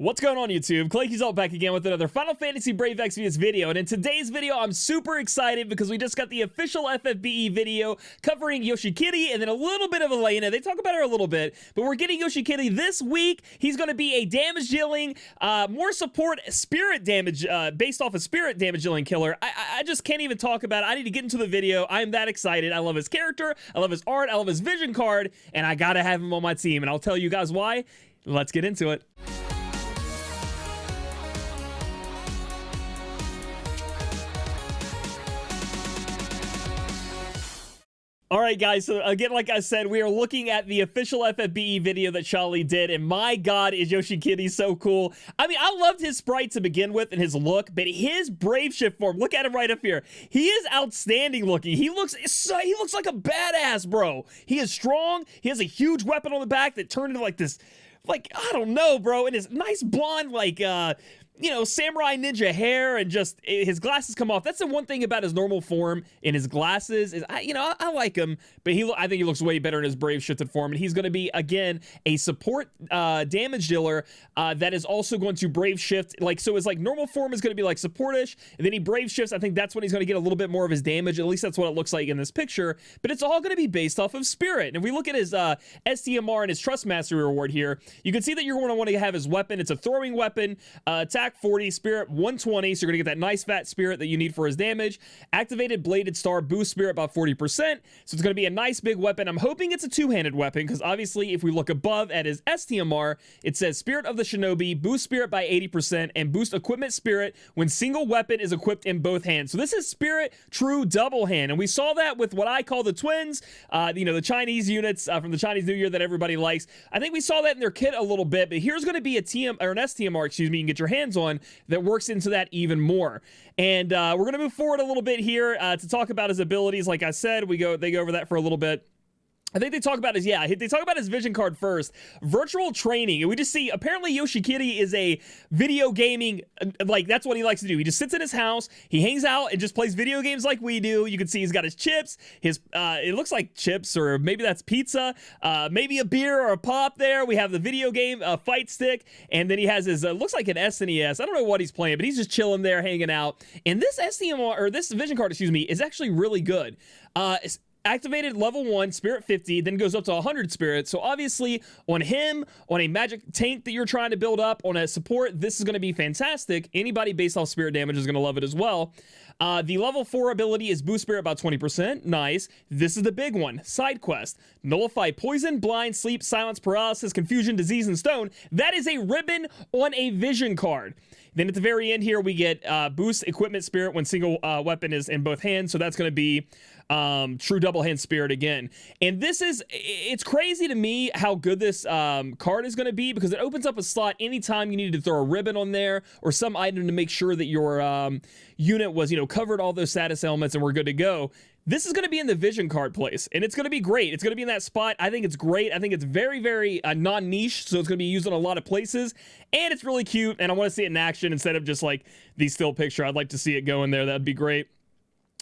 What's going on, YouTube? Claic Yuzolt back again with another Final Fantasy Brave Exvius video, and in today's video I'm super excited because we just got the official FFBE video covering Yoshikiri and then a little bit of Elena. They talk about her a little bit, but we're getting Yoshikiri this week. He's going to be a damage dealing, more support spirit damage, based off a spirit damage dealing killer. I just can't even talk about it. I need to get into the video. I'm that excited. I love his character, I love his art, I love his vision card, and I gotta have him on my team, and I'll tell you guys why. Let's get into it. All right, guys, so again, like I said, we are looking at the official FFBE video that Charlie did, and my God, is Yoshikiri so cool. I mean, I loved his sprite to begin with and his look, but his brave shift form, look at him right up here. He is outstanding looking. He looks like a badass, bro. He is strong. He has a huge weapon on the back that turned into like this, like, I don't know, bro, and his nice blonde, like, you know, samurai ninja hair, and just his glasses come off. That's the one thing about his normal form in his glasses is, I like him, but I think he looks way better in his brave shifted form. And he's going to be, again, a support damage dealer that is also going to brave shift. Like, so his like normal form is going to be like supportish, and then he brave shifts. I think that's when he's going to get a little bit more of his damage. At least that's what it looks like in this picture. But it's all going to be based off of spirit. And if we look at his STMR and his Trust Mastery reward here, you can see that you're going to want to have his weapon. It's a throwing weapon, attack 40, spirit 120, so you're gonna get that nice fat spirit that you need for his damage. Activated bladed star, boost spirit by 40%, so it's gonna be a nice big weapon. I'm hoping it's a two-handed weapon, because obviously if we look above at his STMR, it says spirit of the shinobi, boost spirit by 80%, and boost equipment spirit when single weapon is equipped in both hands. So this is spirit true double hand, and we saw that with what I call the twins, you know, the Chinese units from the Chinese New Year that everybody likes. I think we saw that in their kit a little bit, but here's gonna be a TM or an STMR, excuse me, you can get your hands on that works into that even more. And we're going to move forward a little bit here to talk about his abilities. Like I said, they go over that for a little bit. I think they talk about they talk about his vision card first. Virtual training. And we just see, apparently Yoshikiri is a video gaming, like, that's what he likes to do. He just sits in his house, he hangs out and just plays video games like we do. You can see he's got his chips, his, it looks like chips, or maybe that's pizza, maybe a beer or a pop there. We have the video game fight stick, and then he has his, looks like an SNES. I don't know what he's playing, but he's just chilling there, hanging out. And this STMR, or this vision card, excuse me, is actually really good. It's activated level 1, spirit 50, then goes up to 100 spirits. So obviously on him, on a magic tank that you're trying to build up, on a support, this is going to be fantastic. Anybody based off spirit damage is going to love it as well. The level 4 ability is boost spirit about 20%. Nice. This is the big one. Side quest. Nullify poison, blind, sleep, silence, paralysis, confusion, disease, and stone. That is a ribbon on a vision card. Then at the very end here, we get boost equipment spirit when single weapon is in both hands. So that's going to be true double hand spirit again. And this is, it's crazy to me how good this card is going to be, because it opens up a slot anytime you need to throw a ribbon on there or some item to make sure that your unit was, covered all those status elements and we're good to go. This is going to be in the vision card place, and it's going to be great. It's going to be in that spot. I think it's great. I think it's very, very non-niche, so it's going to be used in a lot of places, and it's really cute, and I want to see it in action instead of just like the still picture. I'd like to see it go in there. That'd be great.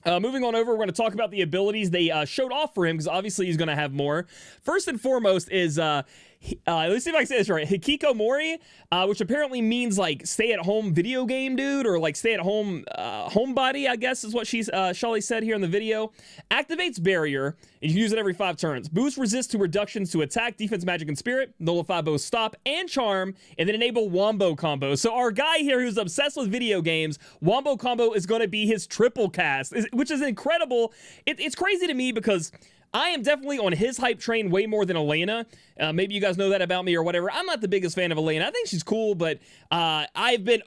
Moving on over, we're going to talk about the abilities they showed off for him, because obviously he's going to have more. First and foremost is, let's see if I can say this right, Hikikomori, which apparently means like stay-at-home video game dude, or like stay-at-home homebody, I guess is what Shelly said here in the video. Activates barrier, and you can use it every 5 turns. Boost resist to reductions to attack, defense, magic, and spirit. Nullify both stop and charm, and then enable wombo combo. So our guy here who's obsessed with video games, wombo combo is going to be his triple cast, which is incredible. It's crazy to me because I am definitely on his hype train way more than Elena. Maybe you guys know that about me or whatever. I'm not the biggest fan of Elena. I think she's cool, but I've been,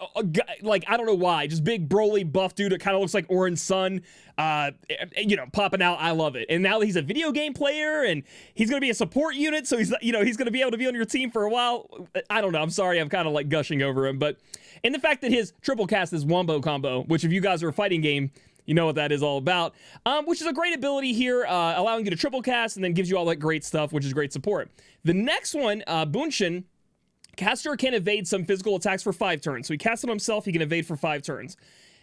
like, I don't know why. Just big, broly, buff dude that kind of looks like Orange Sun, popping out. I love it. And now he's a video game player, and he's going to be a support unit, so he's going to be able to be on your team for a while. I don't know. I'm sorry. I'm kind of, like, gushing over him. But, and the fact that his triple cast is wombo combo, which if you guys are a fighting game, you know what that is all about, which is a great ability here, allowing you to triple cast, and then gives you all that great stuff, which is great support. The next one, Bunshin, caster can evade some physical attacks for 5 turns. So he casts it on himself, he can evade for 5 turns.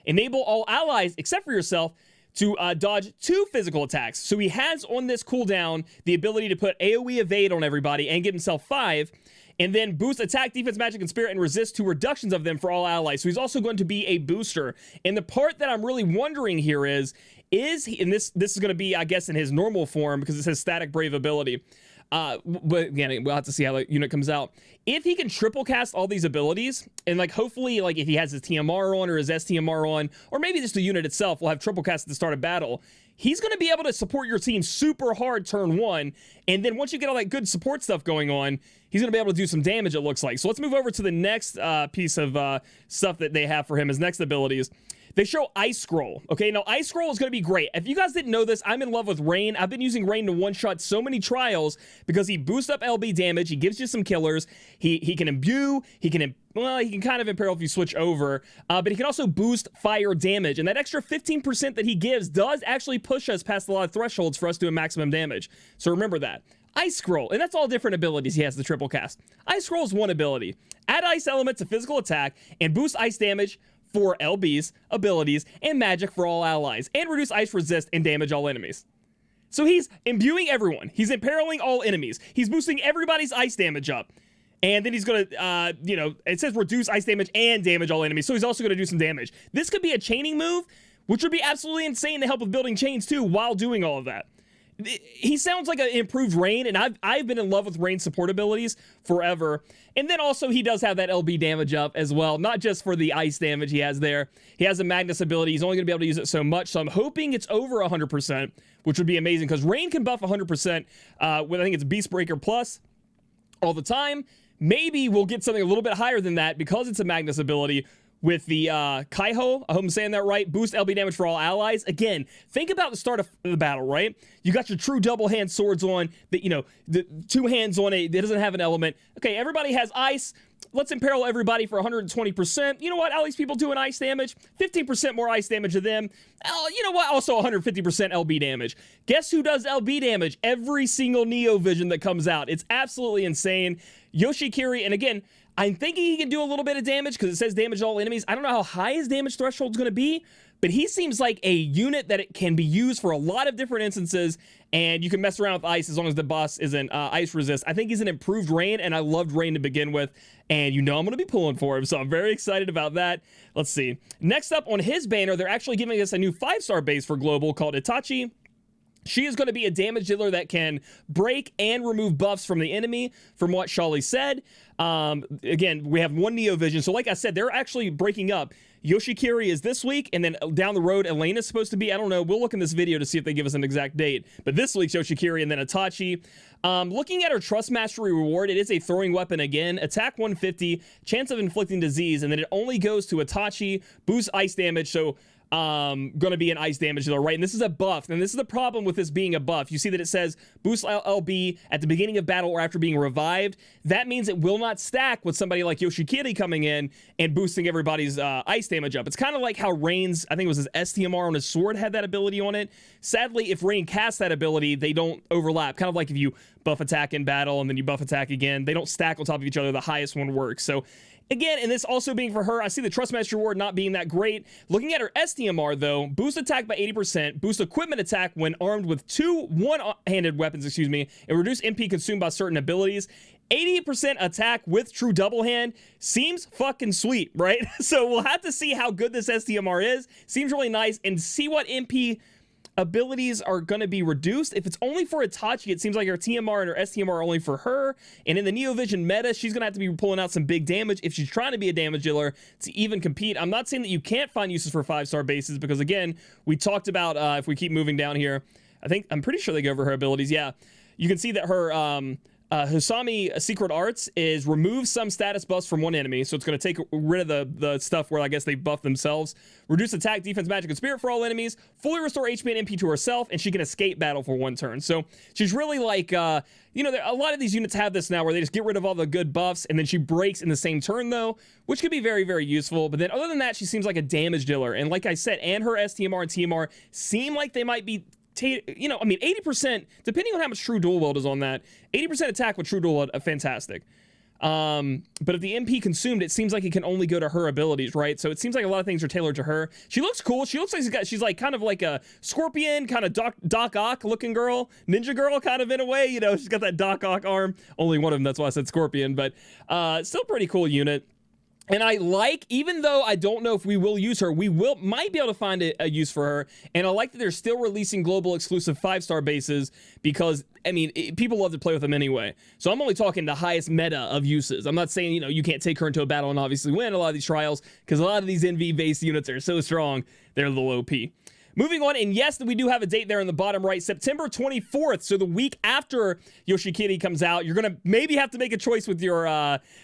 Enable all allies, except for yourself, to dodge 2 physical attacks. So he has on this cooldown the ability to put AoE evade on everybody and give himself 5. and then boost attack, defense, magic, and spirit, and resist to reductions of them for all allies. So he's also going to be a booster. And the part that I'm really wondering here is he, and this is going to be, I guess, in his normal form because it says static brave ability. But again, we'll have to see how the unit comes out. If he can triple cast all these abilities, and like hopefully like if he has his TMR on or his STMR on, or maybe just the unit itself will have triple cast at the start of battle, he's going to be able to support your team super hard turn 1, and then once you get all that good support stuff going on, he's going to be able to do some damage, it looks like. So let's move over to the next piece of stuff that they have for him, his next abilities. They show Ice Scroll. Okay, now Ice Scroll is going to be great. If you guys didn't know this, I'm in love with Rain. I've been using Rain to one-shot so many trials because he boosts up LB damage. He gives you some killers. He can imbue. He can kind of imperil if you switch over. But he can also boost fire damage. And that extra 15% that he gives does actually push us past a lot of thresholds for us doing maximum damage. So remember that. Ice Scroll, and that's all different abilities he has to triple cast. Ice Scroll is one ability. Add ice element to physical attack and boost ice damage for LBs, abilities, and magic for all allies, and reduce ice resist and damage all enemies. So he's imbuing everyone. He's imperiling all enemies. He's boosting everybody's ice damage up. And then he's going to, it says reduce ice damage and damage all enemies, so he's also going to do some damage. This could be a chaining move, which would be absolutely insane to help with building chains too while doing all of that. He sounds like an improved Rain, and I've been in love with Rain support abilities forever. And then also he does have that LB damage up as well, not just for the ice damage he has there. He has a Magnus ability. He's only going to be able to use it so much, so I'm hoping it's over 100%, which would be amazing, because Rain can buff 100% with, I think it's Beast Breaker Plus all the time. Maybe we'll get something a little bit higher than that because it's a Magnus ability, with the Kaiho, I hope I'm saying that right, boost LB damage for all allies. Again, think about the start of the battle, right? You got your true double hand swords on, the 2 hands on it, it doesn't have an element. Okay, everybody has ice. Let's imperil everybody for 120%. You know what? All these people doing ice damage, 15% more ice damage to them. You know what? Also 150% LB damage. Guess who does LB damage? Every single Neo Vision that comes out. It's absolutely insane. Yoshikiri, and again, I'm thinking he can do a little bit of damage because it says damage all enemies. I don't know how high his damage threshold is going to be, but he seems like a unit that it can be used for a lot of different instances, and you can mess around with ice as long as the boss isn't ice resist. I think he's an improved Rain, and I loved Rain to begin with, and I'm going to be pulling for him, so I'm very excited about that. Let's see. Next up on his banner, they're actually giving us a new 5-star base for Global called Itachi. She is going to be a damage dealer that can break and remove buffs from the enemy, from what Shali said. Again, we have 1 Neo Vision. So like I said, they're actually breaking up. Yoshikiri is this week, and then down the road, Elena is supposed to be. I don't know. We'll look in this video to see if they give us an exact date. But this week's Yoshikiri, and then Itachi. Looking at her Trust Mastery reward, it is a throwing weapon again. Attack 150, chance of inflicting disease, and then it only goes to Itachi, boost ice damage, so gonna be an ice damage dealer, right? And this is a buff, and this is the problem with this being a buff. You see that it says boost LB at the beginning of battle or after being revived. That means it will not stack with somebody like Yoshikiri coming in and boosting everybody's ice damage up. It's kind of like how Rain's, I think it was his STMR on his sword had that ability on it. Sadly, if Rain casts that ability, they don't overlap. Kind of like if you buff attack in battle and then you buff attack again, they don't stack on top of each other. The highest one works. So again, and this also being for her, I see the Trust Master reward not being that great. Looking at her STMR though, boost attack by 80%, boost equipment attack when armed with 2 one-handed weapons, and reduce MP consumed by certain abilities. 80% attack with true double hand seems fucking sweet, right? So we'll have to see how good this STMR is. Seems really nice, and see what MP abilities are going to be reduced. If it's only for Itachi, it seems like her TMR and her STMR are only for her. And in the Neo Vision meta, she's going to have to be pulling out some big damage if she's trying to be a damage dealer to even compete. I'm not saying that you can't find uses for 5-star bases, because again, we talked about, if we keep moving down here, I'm pretty sure they go over her abilities. Yeah, you can see that her Husami Secret Arts is remove some status buffs from one enemy, so it's going to take rid of the stuff where I guess they buff themselves. Reduce attack, defense, magic, and spirit for all enemies. Fully restore HP and MP to herself, and she can escape battle for 1 turn. So she's really like, a lot of these units have this now where they just get rid of all the good buffs, and then she breaks in the same turn though, which could be very, very useful. But then other than that, she seems like a damage dealer, and like I said, and her STMR and TMR seem like they might be 80%, depending on how much True Dual Wield is on that, 80% attack with True Dual Wield, fantastic. But if the MP consumed, it seems like it can only go to her abilities, right? So it seems like a lot of things are tailored to her. She looks cool. She looks like she's like kind of like a scorpion, kind of Doc Ock looking girl, ninja girl kind of in a way. You know, she's got that Doc Ock arm. Only one of them, that's why I said scorpion, but still pretty cool unit. And I like, even though I don't know if we will use her, might be able to find a use for her. And I like that they're still releasing global exclusive 5-star bases because, I mean, people love to play with them anyway. So I'm only talking the highest meta of uses. I'm not saying, you know, you can't take her into a battle and obviously win a lot of these trials because a lot of these NV-based units are so strong, they're a little OP. Moving on, and yes, we do have a date there in the bottom right, September 24th. So the week after Yoshikiri comes out, you're gonna maybe have to make a choice with your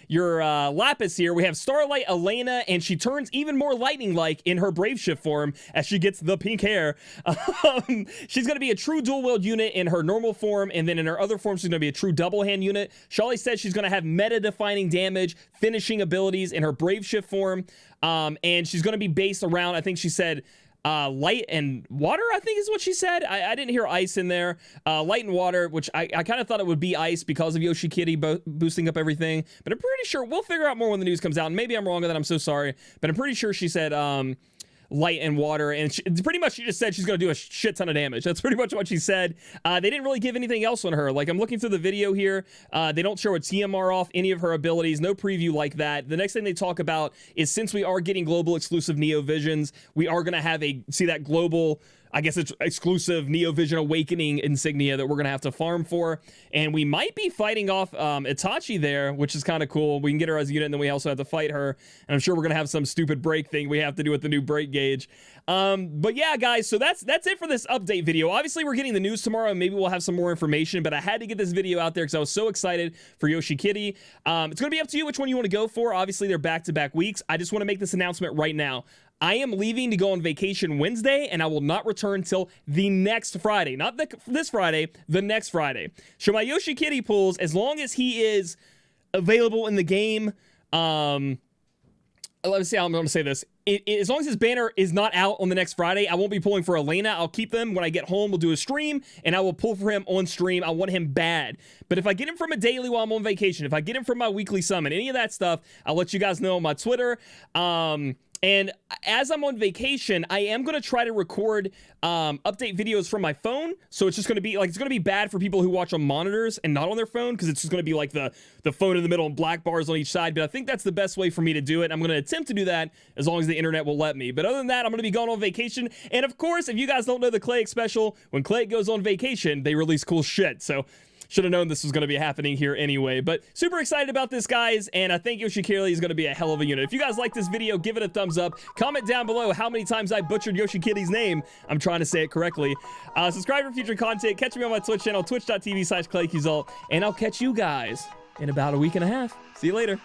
Lapis here. We have Starlight Elena, and she turns even more lightning-like in her Brave Shift form as she gets the pink hair. She's gonna be a true dual-wield unit in her normal form, and then in her other form, she's gonna be a true double-hand unit. Charlie said she's gonna have meta-defining damage, finishing abilities in her Brave Shift form, and she's gonna be based around, I think she said, light and water, I think is what she said. I didn't hear ice in there. Light and water, which I kind of thought it would be ice because of Yoshikiri boosting up everything. But I'm pretty sure we'll figure out more when the news comes out. And maybe I'm wrong with that. I'm so sorry. But I'm pretty sure she said light and water. And she just said she's going to do a shit ton of damage. That's pretty much what she said. They didn't really give anything else on her. Like, I'm looking through the video here. They don't show a TMR off any of her abilities. No preview like that. The next thing they talk about is since we are getting global exclusive Neo Visions, we are going to have see that global, I guess it's exclusive Neo Vision Awakening insignia that we're going to have to farm for. And we might be fighting off Itachi there, which is kind of cool. We can get her as a unit, and then we also have to fight her. And I'm sure we're going to have some stupid break thing we have to do with the new break gauge. But yeah, guys, so that's it for this update video. Obviously, we're getting the news tomorrow, and maybe we'll have some more information. But I had to get this video out there because I was so excited for Yoshikiri. It's going to be up to you which one you want to go for. Obviously, they're back-to-back weeks. I just want to make this announcement right now. I am leaving to go on vacation Wednesday, and I will not return till the next Friday. Not this Friday, the next Friday. So my Yoshikiri pulls, as long as he is available in the game, let me see how I'm going to say this. As long as his banner is not out on the next Friday, I won't be pulling for Elena. I'll keep them. When I get home, we'll do a stream, and I will pull for him on stream. I want him bad. But if I get him from a daily while I'm on vacation, if I get him from my weekly summon, any of that stuff, I'll let you guys know on my Twitter. And as I'm on vacation, I am going to try to record update videos from my phone. So it's just going to be like, it's going to be bad for people who watch on monitors and not on their phone, because it's just going to be like the phone in the middle and black bars on each side. But I think that's the best way for me to do it. I'm going to attempt to do that as long as the internet will let me. But other than that, I'm going to be going on vacation. And of course, if you guys don't know the Claic special, when Claic goes on vacation, they release cool shit. So should have known this was going to be happening here anyway. But super excited about this, guys, and I think Yoshikiri is going to be a hell of a unit. If you guys like this video, give it a thumbs up. Comment down below how many times I butchered Yoshikiri's name. I'm trying to say it correctly. Subscribe for future content. Catch me on my Twitch channel, twitch.tv/ClaicYuzolt, and I'll catch you guys in about a week and a half. See you later.